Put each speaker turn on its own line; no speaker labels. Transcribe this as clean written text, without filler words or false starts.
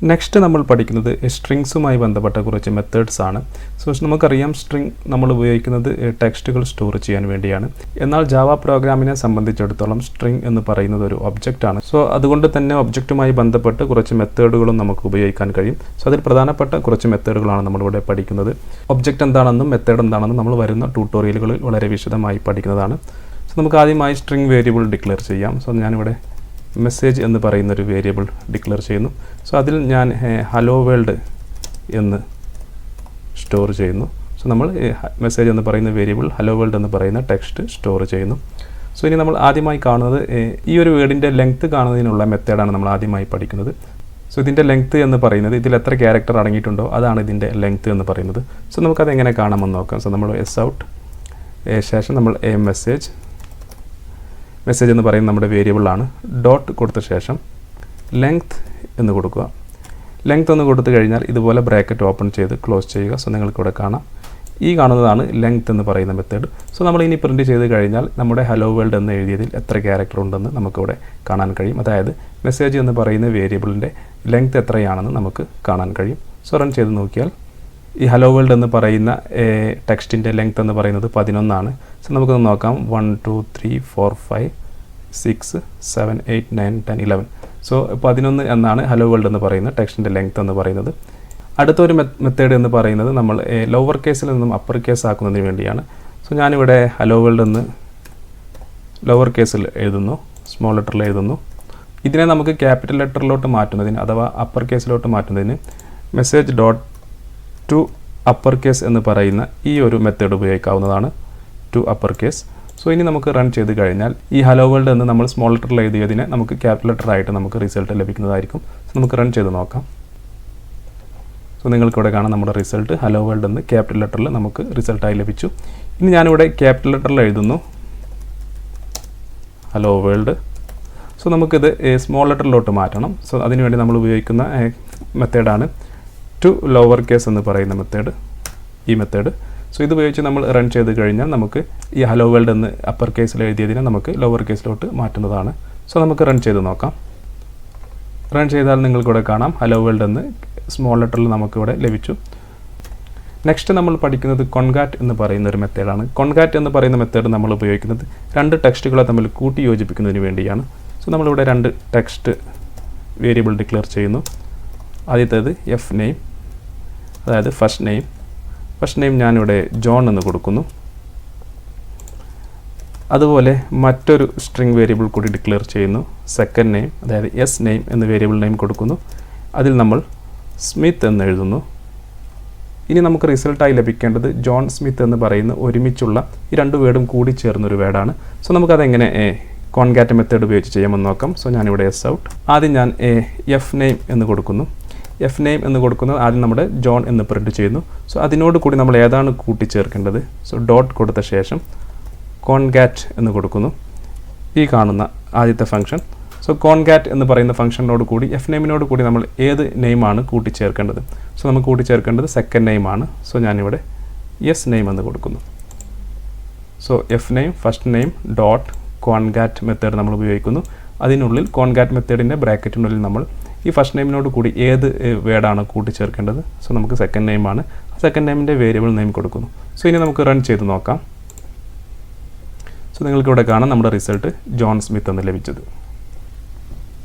Next നമ്മൾ പഠിക്കുന്നത് സ്ട്രിങ്സുമായി ബന്ധപ്പെട്ട കുറച്ച് മെത്തേഡ്സ് ആണ്. സോ നമുക്കറിയാം സ്ട്രിങ് നമ്മൾ ഉപയോഗിക്കുന്നത് ടെക്സ്റ്റുകൾ സ്റ്റോർ ചെയ്യാൻ വേണ്ടിയാണ്. എന്നാൽ ജാവ പ്രോഗ്രാമിനെ സംബന്ധിച്ചിടത്തോളം സ്ട്രിങ് എന്ന് പറയുന്നത് ഒരു ഒബ്ജക്റ്റ് ആണ്. സോ അതുകൊണ്ട് തന്നെ ഒബ്ജക്റ്റുമായി ബന്ധപ്പെട്ട് കുറച്ച് മെത്തേഡുകളും നമുക്ക് ഉപയോഗിക്കാൻ കഴിയും. സോ അതിൽ പ്രധാനപ്പെട്ട കുറച്ച് മെത്തേഡുകളാണ് നമ്മളിവിടെ പഠിക്കുന്നത്. ഒബ്ജക്റ്റ് എന്താണെന്നും മെത്തേഡ് എന്താണെന്നും നമ്മൾ വരുന്ന ട്യൂട്ടോറിയലുകളിൽ വളരെ വിശദമായി പഠിക്കുന്നതാണ്. സോ നമുക്ക് ആദ്യമായി സ്ട്രിങ് വേരിയബിൾ ഡിക്ലെയർ ചെയ്യാം. സോ ഞാനിവിടെ മെസ്സേജ് എന്ന് പറയുന്നൊരു വേരിയബിൾ ഡിക്ലെയർ ചെയ്യുന്നു. സോ അതിൽ ഞാൻ ഹലോ വേൾഡ് എന്ന് സ്റ്റോർ ചെയ്യുന്നു. സോ നമ്മൾ മെസ്സേജ് എന്ന് പറയുന്ന വേരിയബിൾ ഹലോ വേൾഡ് എന്ന് പറയുന്ന ടെക്സ്റ്റ് സ്റ്റോർ ചെയ്യുന്നു. സോ ഇനി നമ്മൾ ആദ്യമായി കാണുന്നത് ഈ ഒരു വേർഡിൻ്റെ ലെങ്ത്ത് കാണുന്നതിനുള്ള മെത്തേഡാണ് നമ്മൾ ആദ്യമായി പഠിക്കുന്നത്. സോ ഇതിൻ്റെ ലെങ്ത്ത് എന്ന് പറയുന്നത് ഇതിൽ എത്ര ക്യാരക്ടർ അടങ്ങിയിട്ടുണ്ടോ അതാണ് ഇതിൻ്റെ ലെങ്ത്ത് എന്ന് പറയുന്നത്. സോ നമുക്കത് എങ്ങനെ കാണാമെന്ന് നോക്കാം. സോ നമ്മൾ എസ് ഔട്ട് ശേഷം നമ്മൾ മെസ്സേജ് എന്ന് പറയുന്നത് നമ്മുടെ വേരിയബിളാണ്. ഡോട്ട് കൊടുത്ത ശേഷം ലെങ്ത്ത് എന്ന് കൊടുക്കുക. ലെങ്ത്ത് എന്ന് കൊടുത്തു കഴിഞ്ഞാൽ ഇതുപോലെ ബ്രാക്കറ്റ് ഓപ്പൺ ചെയ്ത് ക്ലോസ് ചെയ്യുക. സോ നിങ്ങൾക്കിവിടെ കാണാം ഈ കാണുന്നതാണ് ലെങ്ത്ത് എന്ന് പറയുന്ന മെത്തേഡ്. സോ നമ്മൾ ഇനി പ്രിൻറ്റ് ചെയ്ത് കഴിഞ്ഞാൽ നമ്മുടെ ഹലോ വേൾഡ് എന്ന് എഴുതിയതിൽ എത്ര ക്യാരക്ടർ ഉണ്ടെന്ന് നമുക്കിവിടെ കാണാൻ കഴിയും. അതായത് മെസ്സേജ് എന്ന് പറയുന്ന വേരിയബിളിൻ്റെ ലെങ്ത്ത് എത്രയാണെന്ന് നമുക്ക് കാണാൻ കഴിയും. സോ റൺ ചെയ്ത് നോക്കിയാൽ ഈ ഹലോ വേൾഡ് എന്ന് പറയുന്ന ടെക്സ്റ്റിൻ്റെ ലെങ്ത്ത് എന്ന് പറയുന്നത് 11 ആണ്. സോ നമുക്കൊന്ന് നോക്കാം. 1 2 3 4 5 6 7 8 9 10 11. സോ 11 എന്നാണ് ഹലോ വേൾഡ് എന്ന് പറയുന്ന ടെക്സ്റ്റിൻ്റെ ലെങ്ത്ത് എന്ന് പറയുന്നത്. അടുത്തൊരു മെത്തേഡ് എന്ന് പറയുന്നത് നമ്മൾ ലോവർ കേസിൽ നിന്നും അപ്പർ കേസ് ആക്കുന്നതിന് വേണ്ടിയാണ്. സോ ഞാനിവിടെ ഹലോ വേൾഡ് എന്ന് ലോവർ കേസിൽ എഴുതുന്നു, സ്മോൾ ലെറ്ററിൽ എഴുതുന്നു. ഇതിനെ നമുക്ക് ക്യാപിറ്റൽ ലെറ്ററിലോട്ട് മാറ്റുന്നതിന് അഥവാ അപ്പർ കേസിലോട്ട് മാറ്റുന്നതിന് message dot to upper case എന്ന് പറയുന്ന ഈ ഒരു മെത്തേഡ് ഉപയോഗിക്കാവുന്നതാണ്. To upper case. സോ ഇനി നമുക്ക് റൺ ചെയ്ത് കഴിഞ്ഞാൽ ഈ ഹലോ വേൾഡ് എന്ന് നമ്മൾ സ്മോൾ ലെറ്ററിൽ എഴുതിയതിനെ നമുക്ക് ക്യാപിറ്റൽ ലെറ്റർ ആയിട്ട് നമുക്ക് റിസൾട്ട് ലഭിക്കുന്നതായിരിക്കും. സോ നമുക്ക് റൺ ചെയ്ത് നോക്കാം. സോ നിങ്ങൾക്കിവിടെ കാണാം നമ്മുടെ റിസൾട്ട് ഹലോ വേൾഡ് എന്ന് ക്യാപിറ്റൽ ലെറ്ററിൽ നമുക്ക് റിസൾട്ടായി ലഭിച്ചു. ഇനി ഞാനിവിടെ ക്യാപിറ്റൽ ലെറ്ററിൽ എഴുതുന്നു ഹലോ വേൾഡ്. സോ നമുക്കിത് സ്മോൾ ലെറ്ററിലോട്ട് മാറ്റണം. സോ അതിനുവേണ്ടി നമ്മൾ ഉപയോഗിക്കുന്ന മെത്തേഡാണ് ടു ലോവർ കേസ് എന്ന് പറയുന്ന മെത്തേഡ്, ഈ മെത്തേഡ്. സോ ഇത് ഉപയോഗിച്ച് നമ്മൾ റൺ ചെയ്ത് കഴിഞ്ഞാൽ നമുക്ക് ഈ ഹലോ വേൾഡ് എന്ന് അപ്പർ കേസിൽ എഴുതിയതിനെ നമുക്ക് ലോവർ കേസിലോട്ട് മാറ്റുന്നതാണ്. സോ നമുക്ക് റൺ ചെയ്ത് നോക്കാം. റൺ ചെയ്താൽ നിങ്ങൾക്കിവിടെ കാണാം ഹലോ വേൾഡ് എന്ന് സ്മോൾ ലെറ്ററിൽ നമുക്കിവിടെ ലഭിച്ചു. നെക്സ്റ്റ് നമ്മൾ പഠിക്കുന്നത് കോൺകാറ്റ് എന്ന് പറയുന്ന ഒരു മെത്തേഡാണ്. കോൺകാറ്റ് എന്ന് പറയുന്ന മെത്തേഡ് നമ്മൾ ഉപയോഗിക്കുന്നത് രണ്ട് ടെക്സ്റ്റുകളെ തമ്മിൽ കൂട്ടി യോജിപ്പിക്കുന്നതിന് വേണ്ടിയാണ്. സോ നമ്മളിവിടെ രണ്ട് ടെക്സ്റ്റ് വേരിയബിൾ ഡിക്ലെയർ ചെയ്യുന്നു. ആദ്യത്തേത് എഫ് നെയിം, അതായത് ഫസ്റ്റ് നെയിം ഞാനിവിടെ ജോൺ എന്ന് കൊടുക്കുന്നു. അതുപോലെ മറ്റൊരു സ്ട്രിംഗ് വേരിയബിൾ കൂടി ഡിക്ലെയർ ചെയ്യുന്നു, സെക്കൻഡ് നെയിം, അതായത് എസ് നെയിം എന്ന വേരിയബിൾ നെയിം കൊടുക്കുന്നു. അതിൽ നമ്മൾ സ്മിത്ത് എന്ന് എഴുതുന്നു. ഇനി നമുക്ക് റിസൾട്ടായി ലഭിക്കേണ്ടത് ജോൺ സ്മിത്ത് എന്ന് പറയുന്ന ഒരുമിച്ചുള്ള ഈ രണ്ട് വേർഡും കൂടി ചേർന്നൊരു വേർഡാണ്. സോ നമുക്കതെങ്ങനെ കോൺകാറ്റ് മെത്തേഡ് ഉപയോഗിച്ച് ചെയ്യാമെന്ന് നോക്കാം. സോ ഞാനിവിടെ എസ് ഔട്ട് ആദ്യം ഞാൻ എഫ് നെയിം എന്ന് കൊടുക്കുന്നു. എഫ് നെയിം എന്ന് കൊടുക്കുന്നത് ആദ്യം നമ്മുടെ ജോൺ എന്ന് പ്രിൻറ്റ് ചെയ്യുന്നു. സോ അതിനോട് കൂടി നമ്മൾ ഏതാണ് കൂട്ടിച്ചേർക്കേണ്ടത്. സോ ഡോട്ട് കൊടുത്ത ശേഷം കോൺകാറ്റ് എന്ന് കൊടുക്കുന്നു. ഈ കാണുന്ന ആദ്യത്തെ ഫംഗ്ഷൻ. സോ കോൺകാറ്റ് എന്ന് പറയുന്ന ഫംഗ്ഷനോട് കൂടി എഫ് നെയിമിനോട് കൂടി നമ്മൾ ഏത് നെയിമാണ് കൂട്ടിച്ചേർക്കേണ്ടത്. സോ നമുക്ക് കൂട്ടിച്ചേർക്കേണ്ടത് സെക്കൻഡ് നെയിമാണ്. സോ ഞാനിവിടെ എസ് നെയിം എന്ന് കൊടുക്കുന്നു. So F name first name dot കോൺകാറ്റ് method നമ്മൾ ഉപയോഗിക്കുന്നു. അതിനുള്ളിൽ കോൺകാറ്റ് മെത്തേഡിൻ്റെ ബ്രാക്കറ്റിനുള്ളിൽ നമ്മൾ ഈ ഫസ്റ്റ് നെയിമിനോട് കൂടി ഏത് വേർഡാണ് കൂട്ടിച്ചേർക്കേണ്ടത്. സോ നമുക്ക് സെക്കൻഡ് നെയിമാണ്. സെക്കൻഡ് നെയിമിൻ്റെ വേരിയബിൾ നെയിം കൊടുക്കുന്നു. സോ ഇനി നമുക്ക് റൺ ചെയ്ത് നോക്കാം. സോ നിങ്ങൾക്കിവിടെ കാണാം നമ്മുടെ റിസൾട്ട് ജോൺ സ്മിത്ത് എന്ന് ലഭിച്ചത്.